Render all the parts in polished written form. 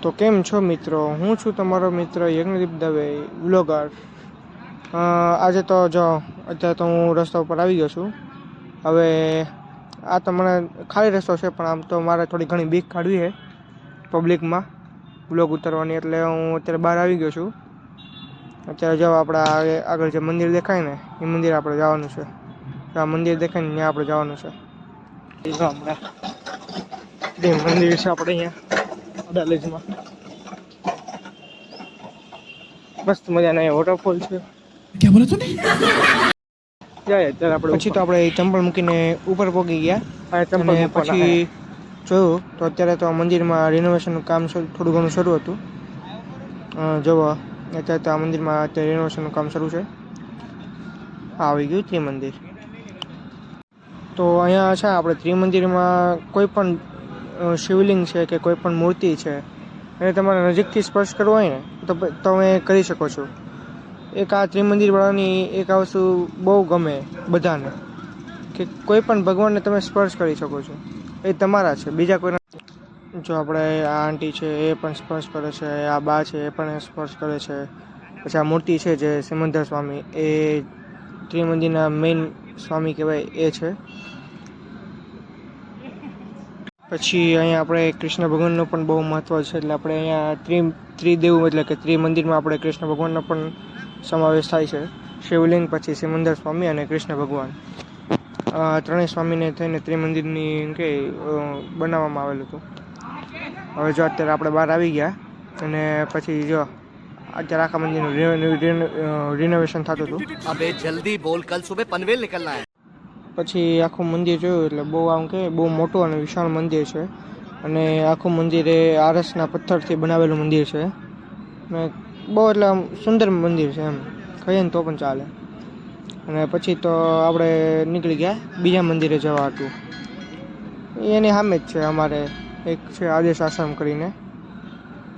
તો કેમ છો મિત્રો, હું છું તમારો મિત્ર યજ્ઞદીપ દવે વ્લોગર। આજે તો જો અત્યારે તો હું રસ્તા ઉપર આવી ગયો છું। હવે આ તો મને ખાલી રસ્તો છે, પણ આમ તો મારે થોડી ઘણી બીક કાઢવી છે પબ્લિકમાં વ્લોગ ઉતારવાની, એટલે હું અત્યારે બહાર આવી ગયો છું। અત્યારે જો આપણા આગળ જે મંદિર દેખાય ને એ મંદિર આપણે જવાનું છે। આ મંદિર દેખાય ને ત્યાં આપણે જવાનું છે। મંદિર છે આપણે અહીંયા અડાલજમાં, મસ્ત મજાના વોટરફોલ છે। क्या बोला तूने? જાય અત્યારે આપણે પછી તો આપણે ચંપલ મૂકીને ઉપર પહોંચી ગયા, અને પછી જોયું તો અત્યારે તો મંદિરમાં રિનોવેશનનું કામ થોડું ઘણું શરૂ હતું। જોવો અત્યારે તો આ મંદિરમાં અત્યારે રિનોવેશનનું કામ શરૂ છે। આવી ગયું ત્રિમંદિર। તો અહીંયા છે આપણે ત્રિમંદિરમાં કોઈ પણ શિવલિંગ છે કે કોઈ પણ મૂર્તિ છે એને તમારે નજીકથી સ્પર્શ કરવો હોય ને તો તમે કરી શકો છો। એક આ ત્રિમંદિરવાળાની એક આ વસ્તુ બહુ ગમે બધાને, કે કોઈ પણ ભગવાનને તમે સ્પર્શ કરી શકો છો, એ તમારા છે, બીજા કોઈના। જો આપણે આ આંટી છે એ પણ સ્પર્શ કરે છે, આ બા છે એ પણ સ્પર્શ કરે છે। પછી આ મૂર્તિ છે જે સિમંદર સ્વામી, એ ત્રિમંદિરના મેઇન સ્વામી કહેવાય એ છે। પછી અહીંયા આપણે કૃષ્ણ ભગવાનનું પણ બહુ મહત્ત્વ છે, એટલે આપણે અહીંયા ત્રિદેવ એટલે કે ત્રિમંદિરમાં આપણે કૃષ્ણ ભગવાનનો પણ સમાવેશ થાય છે। શિવલિંગ, પછી સિમંદર સ્વામી અને કૃષ્ણ ભગવાન, ત્રણેય સ્વામીને થઈને ત્રિમંદિરની કે બનાવવામાં આવેલું હતું। હવે જો અત્યારે આપણે બહાર આવી ગયા, અને પછી જો અત્યારે આખા મંદિરનું રિનોવેશન થતું હતું। अबे जल्दी बोल, कल सुबह पनवेल निकलना है। પછી આખું મંદિર જોયું એટલે બહુ આમ કે બહુ મોટું અને વિશાળ મંદિર છે, અને આખું મંદિર એ આરસના પથ્થરથી બનાવેલું મંદિર છે, અને બહુ એટલે આમ સુંદર મંદિર છે, એમ કહીએ ને તો પણ ચાલે। અને પછી તો આપણે નીકળી ગયા બીજા મંદિરે જવા હતું। એની સામે જ છે અમારે એક છે આદેશ આશ્રમ કરીને,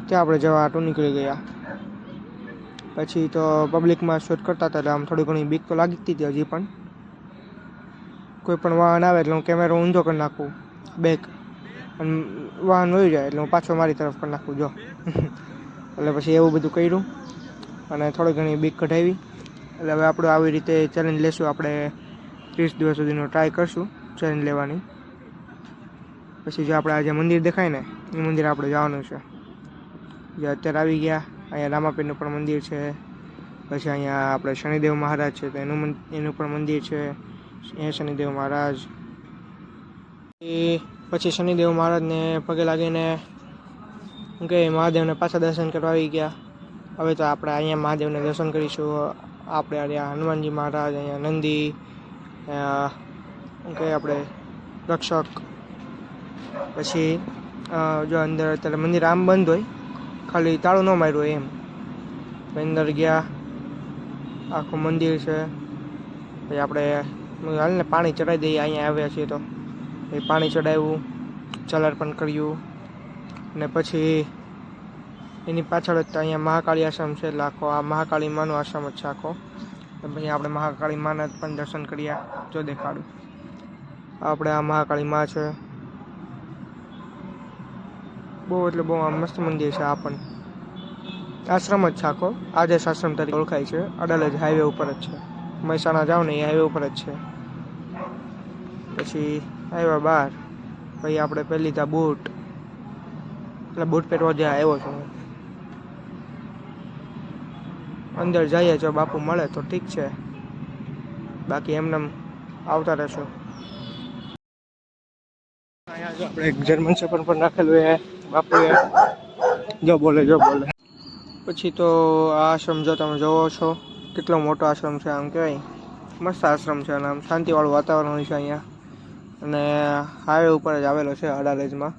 ત્યાં આપણે જવા હતું નીકળી ગયા। પછી તો પબ્લિકમાં શૂટ કરતા હતા એટલે આમ થોડી ઘણી બીક તો લાગી હતી હજી પણ। કોઈ પણ વાહન આવે એટલે હું કેમેરો ઊંધો કરી નાખું બેક, અને વાહન વહી જાય એટલે હું પાછો મારી તરફ કરી નાખું જો એટલે પછી એવું બધું કર્યું અને થોડી ઘણી બીક કઢાવી। એટલે હવે આપણે આવી રીતે ચેલેન્જ લેશું, આપણે 30 દિવસ સુધીનો ટ્રાય કરશું ચેલેન્જ લેવાની। પછી જો આપણે આ જે મંદિર દેખાય ને એ મંદિર આપણે જવાનું છે। જે અત્યારે આવી ગયા, અહીંયા રામાપીરનું પણ મંદિર છે, પછી અહીંયા આપણે શનિદેવ મહારાજ છે તો એનું પણ મંદિર છે। એ શનિદેવ મહારાજ, એ પછી શનિદેવ મહારાજને પગે લાગીને કે મહાદેવને પાછા દર્શન કરવા આવી ગયા। હવે તો આપણે અહીંયા મહાદેવને દર્શન કરીશું। આપણે અહીંયા હનુમાનજી મહારાજ, અહીંયા નંદી, કે આપણે રક્ષક, પછી જો અંદર અત્યારે મંદિર આમ બંધ હોય, ખાલી તાળું ન માર્યું હોય એમ, અંદર ગયા આખું મંદિર છે। પછી આપણે હાલને પાણી ચડાવી દઈએ, અહીંયા આવ્યા છીએ તો એ પાણી ચડાવ્યું, જલાર પણ કર્યું, અને પછી એની પાછળ જ અહીંયા મહાકાળી આશ્રમ છે, એટલે આખો આ મહાકાળી માનો આશ્રમ જ છે આખો। પછી આપણે મહાકાળી માના પણ દર્શન કર્યા, જો દેખાડું આપણે આ મહાકાળી મા છે, બહુ એટલે બહુ આ મસ્ત મંદિર છે। આ પણ આશ્રમ જ છે આખો, આદેશ આશ્રમ તરીકે ઓળખાય છે, અડાલજ હાઈવે ઉપર જ છે, મહેસાણા જાવ ને એ હાઈવે ઉપર જ છે। પછી આવ્યા બહાર, પછી આપણે પહેરી લીધા બૂટ, એટલે બૂટ પહેરવા જ્યાં આવ્યો છું હું। અંદર જઈએ જો બાપુ મળે તો ઠીક છે, બાકી એમને આવતા રહેશું। અહીંયા જો આપણે એક જર્મન શેફર્ડ પણ રાખેલું છે બાપુએ, જો બોલે। પછી તો આ આશ્રમ જો તમે જોવો છો કેટલો મોટો આશ્રમ છે, આમ કહેવાય મસ્ત આશ્રમ છે, અને આમ શાંતિવાળું વાતાવરણ હોય છે અહીંયા, અને હાઈવે ઉપર જ આવેલો છે અડાલજમાં,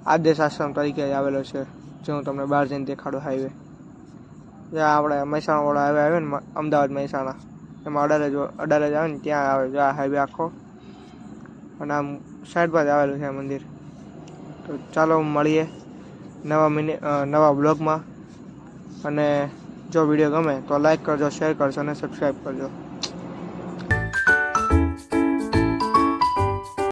આદેશ આશ્રમ તરીકે જ આવેલો છે, જે હું તમને બહાર જઈને દેખાડું હાઈવે, જ્યાં આપણે મહેસાણાવાળા હાઈવે આવે ને અમદાવાદ મહેસાણા, એમાં અડાલજ આવે ને ત્યાં આવે જો આ હાઈવે આખો, અને આમ સાઈડમાં જ આવેલું છે મંદિર। તો ચાલો મળીએ નવા બ્લોગમાં, અને જો વિડીયો ગમે તો લાઈક કરજો, શેર કરજો અને સબસ્ક્રાઈબ કરજો।